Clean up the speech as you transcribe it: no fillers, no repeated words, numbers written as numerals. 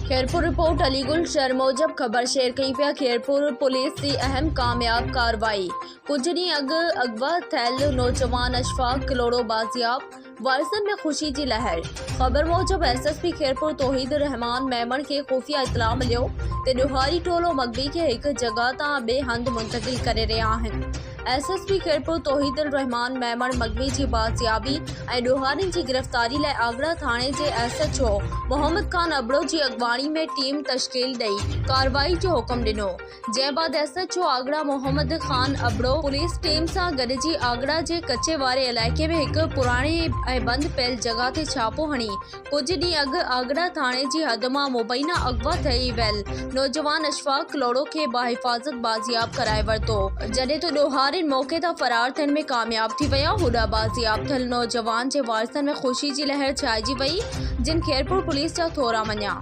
Khairpur report Aligul शहर मूजब ख़बर शेयर कई पिया। खैरपुर पुलिस की अहम कामयाब कार्रवाई। कुछ ॾींहं अॻु अगवा थियल नौजवान अशफाक किलोड़ो बाज़ियाब। वारिसन में खुशी की लहर। ख़बर मूजब SSP खैरपुर तौहीद रहमान मेमण के खुफिया इतला मिलियो ते ॾोहारी टोलो मगबी के एक जगह तां ॿिए हंधि मुंतकिल करे रहिया आहिनि। SSP खैरपुर तौहीद रहमान मेमण मगबी की बाज़ियाबी ऐं ॾोहारिन की गिरफ्तारी लाइ आगरा थाने के SHO मोहम्मद खान अबड़ो की अगवानी में टीम तश्कील ॾेई कार्रवाई जो हुक्म ॾिनो। जंहिं बाद SHO Agra Mohammad Khan Abro police team सां गॾिजी आगरा के कच्चे वारे इलाइक़े में एक पुराने ऐं बंद पियल जगह ते छापो हणी कुछ ॾींहं अॻु आगरा थाने की हद मां मुबैना अगवा थई वियल नौजवान अशफाक किलोड़ो के बाहिफ़ाज़त बाज़ियाब कराए वरितो। जॾहिं तो ॾोहारिन मौके तां फरार थियण में कामयाब थी विया। होॾा बाज़ियाब थियल नौजवान जे वारिसन में खुशी की लहर छाइजी वई, जिन खैरपुर पुलिस जा थोरा मञा।